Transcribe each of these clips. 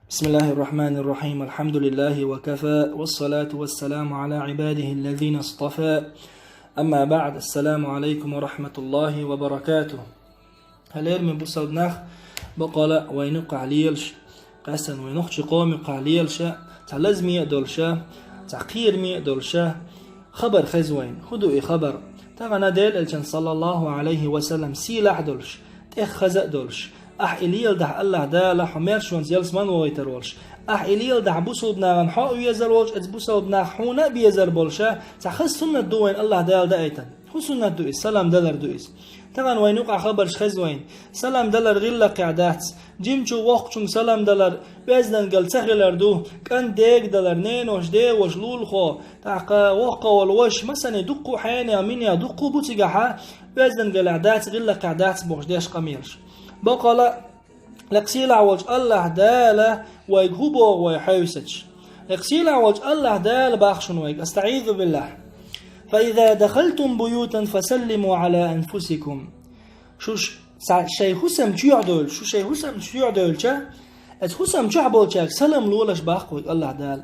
بسم الله الرحمن الرحيم. الحمد لله وكفى، والصلاة والسلام على عباده الذين اصطفى. أما بعد، السلام عليكم ورحمة الله وبركاته. هل من بصدناخ بقلا وينقع ليلش قاسن وينقش قوم قاليلش تعلزمي دولشا تعقيرمي دولشا خبر خزوين هدوء خبر تغنى ديل الجن صلى الله عليه وسلم سيلاح دولش تخزأ دولش إليل دع الله دا حمير شون زيلس من ويترولش إليل دع بوسو بناغن حاو يزرولش بوسو بناغ حونا بيزر بولشا تخز سنة دوين الله دال دايتن هو سنة دوئس سلام دلر دوئس طبعا وينوقع خبر خزوين سلام دلر غلا قعدات جيمچو وقچون سلام دلر بزدن قل تخلر دو كان ديك دلر نينوش دي وشلول خو تاقا وقا والوش مثلا دقو حيني امينيا دقو بوتيقاحا بزدن قل عدات غلا قعدات بوش ديش قميرش بقى لقسيل عوج الله داله ويجهبو ويحوسج لقسيل عوج الله داله باخشن ويج استعيذ بالله. فإذا دخلتم بيوتا فسلموا على أنفسكم. شو شيء حسم تيعدل شو شيء حسم تيعدل شا حسم تعبول شاك سلام لولش باخوي الله دال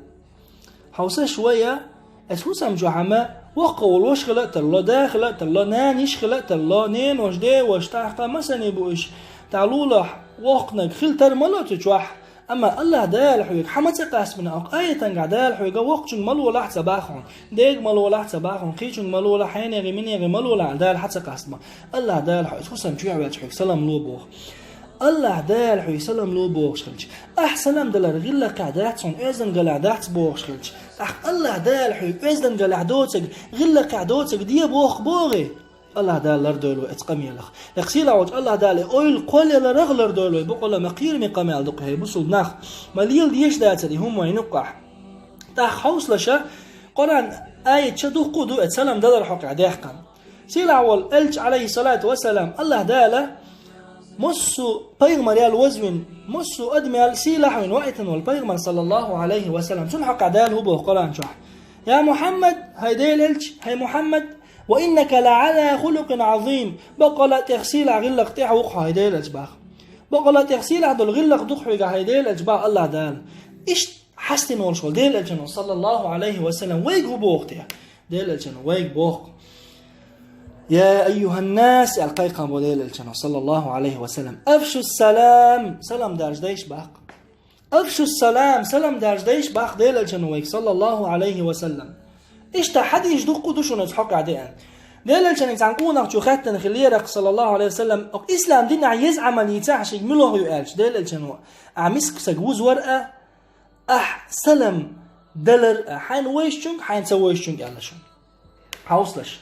حوسه شوية حسم جحمة وقول وش خلقت الله داخلت الله نانيش خلقت الله نين وش دي وش تحت مثلا يبوش تعلولح وقنك خلتر ملوت تشوح أما الله دال حويك حمت قاس من أق آية تنقع دال حويك وقتن ملو لحت سباخون ديق ملو لحت سباخون قيشن ملو لحين يغي من يغي ملو لح دال حتى قاس ما الله دال حويك خصم شو عباد حويك سلام لو بوخ الله دال حويك سلام لو بوخ شخلش سلام دلر غلا قعداتهم إذن قلعدات بوخ شخلش الله دال حويك إذن قلعدوتك غلا قعدوتك دي بوخ بوغي الله دال لردولو اتقمي لخ لقسيل عوج الله دال اويل قول لرغ لردولو بقول مقير مقامي على دقه بصل نخ مليل ديش داتري هم وينقح تاخ حوصلشا قران آية شدو قدو اتسلم دلر حق عديحكم سيل عول الج عليه الصلاة والسلام الله دال مسو بيغمر يال وزوين مسو ادميال سيلحوين وقتن والبيغمر صلى الله عليه وسلم سنحق عدال هو قران شح يا محمد هاي ديل الج هاي محمد وإنك لعلى خلق عظيم بقى تغسيل غلق تاع وقع هيدي الأجباخ بقى تغسيل هذا الغلق دخل هيدي الأجباخ الله دال إيش حسن والشغل ديل الجنة صلى الله عليه وسلم ويق بوقتها ديل الجنة ويق بوق يا أيها الناس القيقا بديل الجنة صلى الله عليه وسلم أفشوا السلام سلام دارج ديش باق أفشوا السلام سلام دارج ديش باق ديل الجنة ويق صلى الله عليه وسلم إيش تحديش دقو دوشو نتحق عديان ديلا كان يتعنقونا شو خاتن خليرك صلى الله عليه وسلم إسلام دين عيز عمليته عشان ملوه يقالش ديلا كانوا عمسك سجوز ورقة سلم دلر حين ويشتنك حين سويشتنك على شو حوصلش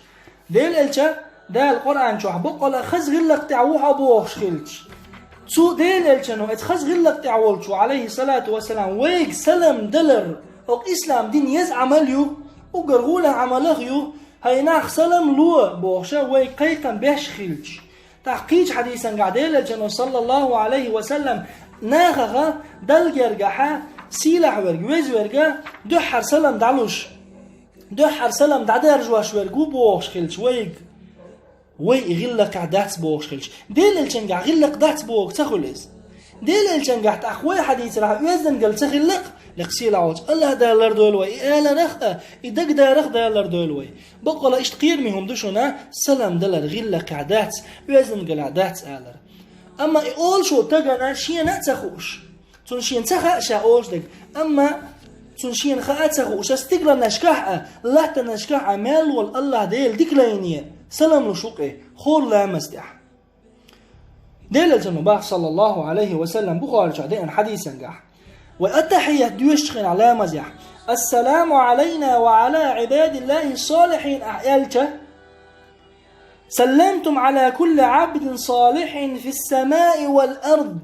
ديلا كان ده القرآن شو حبق ولا خز غلق تعوها بوخش خلش سو ديلا كانوا اتخز غلق تعول شو عليه الصلاة والسلام ويك سلم دلر إسلام دين يز عمليو وقرغوله عملغيو هيناخ سلام لو بوخشا ويقيقا بيش خيلش تحقيج حديثا قاعدين لجنو صلى الله عليه وسلم ناغغا دلقرقحا سيلح ورق ويز ورقا دحر سلام دعلوش دحر سلام دعدرجواش ورقو بوخش خيلش ويق غلق عدات بوخش خيلش ديل الجنقع غلق دات بوخ تخلص ديل الجنقع تأخوي حديث راح ويزن قل تخلق لقسيل عوج الله دالر دولوي إلا رخا إدق دارخ دالر دولوي بقى لا إشتقير مهم دوشنا سلام دلر غير قعدات ويزن قلعدات آلر أما أول شو تجنا شيء نتخوش تنشين تخاش أولش دك أما تنشين خاتخوش استقلا نشكح لا تنشكح عمل والله ديل ديكلينية سلام لشوقه خور لا مستح ديل الجنوباح صلى الله عليه وسلم بخارج عدين حديثا قح والتحية دوشخن على مزح السلام علينا وعلى عباد الله الصالحين أحيالك سلمتم على كل عبد صالح في السماء والأرض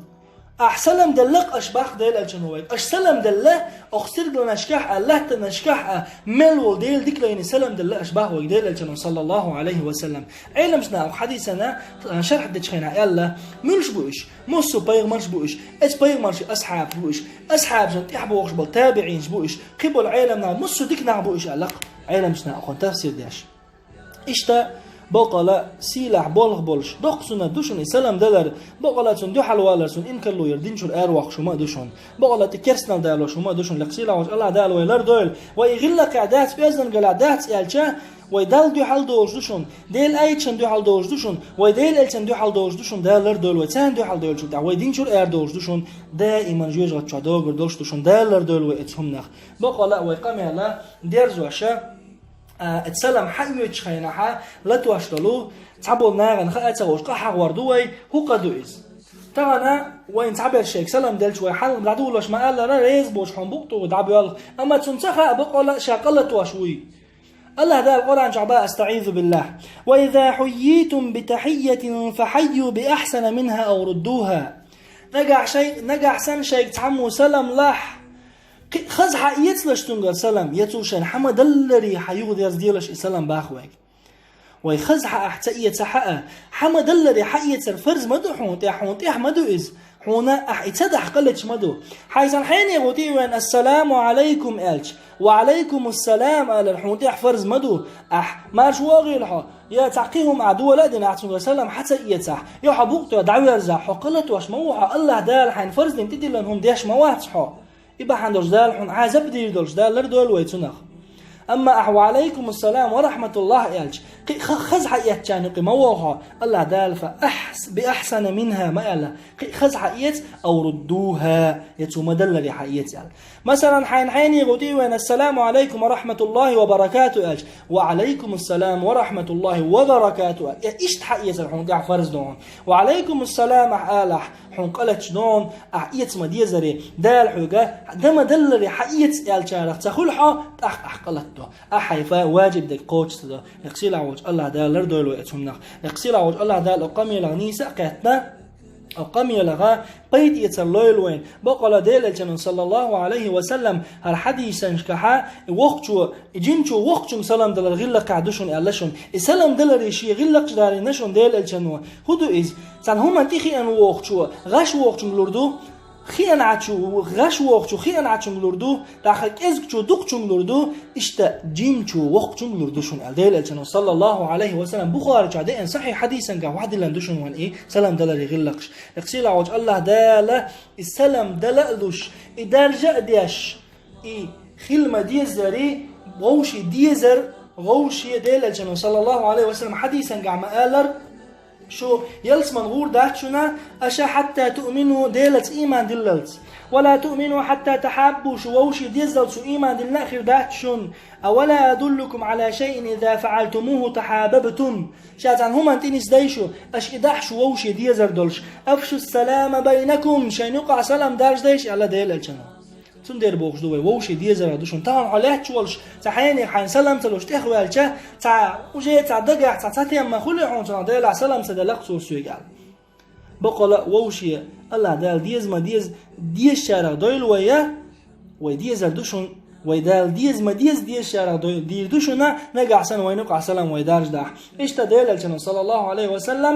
أحسلم دلق أشباح ديل الجنوبي أشسلم دلق أخسر لنشكح الله تنشكح ملول ديل ديكلين سلم دلق أشباح ويديل الجنوبي صلى الله عليه وسلم علمنا حديثنا شرح ديشخنا يلا ملش بوش موسو بيغمرش بوش اس بيغمرش أصحاب بوش أصحاب جن تحبوش بالتابعين بوش قبل علمنا موسو ديكنا بوش علق علمنا أخوان تفسير ديش إشتا boqala silah bolg bolş doqsuna duşun salam dalar boqala sun duhal walarsun in kallu yerdinchul arwaq shuma dushun boqala tikersnal dalo shuma dushun laqsila wa Allah dal waylar dol wa yghilla qadat bezan qaladat elcha ويدل دو حال دوشدوشون دل ایچن دو حال دوشدوشون و دل الچن دو حال دوشدوشون دلر دل و چند دو حال دوشدوشون دا و دین چور ار دوشدوشون دا ایمان جوج و چادا گردوشدوشون دلر دل و اتهم نخ بقلا و قملا درزوشه اتسلم حيو تشخينها لا تواشتلو تعبوا ناغن خاتوش قحق وردوي هو قدويز طبعا وين تعبر شيك سلام دلش وي حل دادولش ما قال لا ريز بوش حنبوقتو دعبيال اما تنسخه بقلا شاقله واشوي الله ده القرآن شعباء استعيذ بالله وإذا حييتم بتحية فحيوا بأحسن منها أو ردوها نجح سن شيء تعمو سلام لح خزح يتلشتنجر سلام يتوشن حمد اللري حيو ديرش سلام باخوك ويخزح أحتئية سحقة حمد اللري حيت الفرز مدو حونت مدو إز هنا اتدح قلتش مدو حيث الحين يقولي وين السلام عليكم ألش وعليكم السلام على الحونتي فرز مدو ماش واغي لها يا تعقيهم عدو لا دين اعتم سلام حتى يتح يا حبوقت دعوه يرزح حقلت واش موحه الله دال حين فرز نتدي لهم ديش مواتح يبقى حندوش دال حن عذاب دير دولش دال دول ويتنخ أما أحو عليكم السلام ورحمة الله يالج خزح يتشانق موها الله دال بأحسن منها ما يلا خزح يت أو ردوها يتو مدلل حيت يال مثلا حين يقولي وين السلام عليكم ورحمة الله وبركاته يالج وعليكم السلام ورحمة الله وبركاته إيش تحيت الحون قاع فرز دون وعليكم السلام أحالح حون قلتش دون أحيت مديزري دال حوجة دم دلل حيت يالج تخلحه قلت أحيفا واجب دك قوتش ده يقصي لعوج الله ده لردول ويتهم نخ يقصي لعوج الله ده القمي لغنيسة قاتنا القمي لغا قيد يتسلويل وين بقول ديل الجنون صلى الله عليه وسلم الحديث نشكحا وقتو جنشو وقتو سلام دل غلا قعدشون يالشون السلام دل ريشي غلا قداري نشون ديل الجنون هدو إز تان هم انتخي أن وقتو غش وقتو لردو خيان عتشو غش وقتو خيان عتشو لردو داخل إزكشو دقشو لردو إشتا جيمشو وقتو لردوشون الديل الجنون صلى الله عليه وسلم بخارج عدي إن صحيح حديثا قا واحد لندوشون وان إيه سلام دل غلقش يقصيل عوج الله دال السلام دلقلوش إدارجة ديش إيه خلمة ديزري غوشي ديزر غوشي ديل الجنون صلى الله عليه وسلم حديثا قا مقالر شو يلس من غور داتشنا أشا حتى تؤمنوا ديلت إيمان دللت ولا تؤمنوا حتى تحابوا شووشي ديزلت شو إيمان دلناخر داتشن أولا أدلكم على شيء إذا فعلتموه تحاببتم شاتان هم انتنس دايشو أش إداح شووشي ديزر دولش أفشوا السلام بينكم شين يقع سلام دارج دايش على ديل الجنة تندير بوخش دوي ووشي ديزر دوشون طبعا عليه تشولش تحيني حين سلام تلوش تخوي الجا تاع وجه تاع دقع تاع تاتي ما خلي حون تاع ديل سلام سدلق سوسيو قال بقول ووشي الله دال ديز ما ديز شارع دويل ويا ويديزر دوشون ويدال ديز ما ديز شارع دويل دير دوشنا نقع سن وينقع سلام ويدارج داح ايش تدل الجنة صلى الله عليه وسلم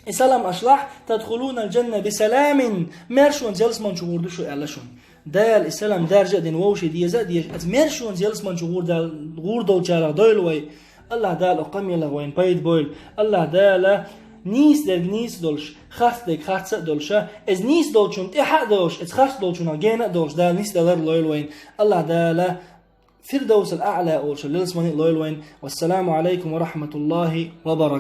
السلام أشلح تدخلون الجنة بسلام مرشون جلس من شهور دوشو يالشون دال السلام درجة دين ووشي ديزا ديش اتمرشون جلس من شهور دال غور دول جارع دويل وي الله دال أقمي له وين بايد بويل الله دال نيس دل نيس دولش خاص دك خاص دولشا از نيس دولشون تحق دولش از خاص دولشون جينا دولش دال نيس دلر لويل وين الله دال فردوس الأعلى أولش للسماني لويل وين والسلام عليكم ورحمة الله وبركاته.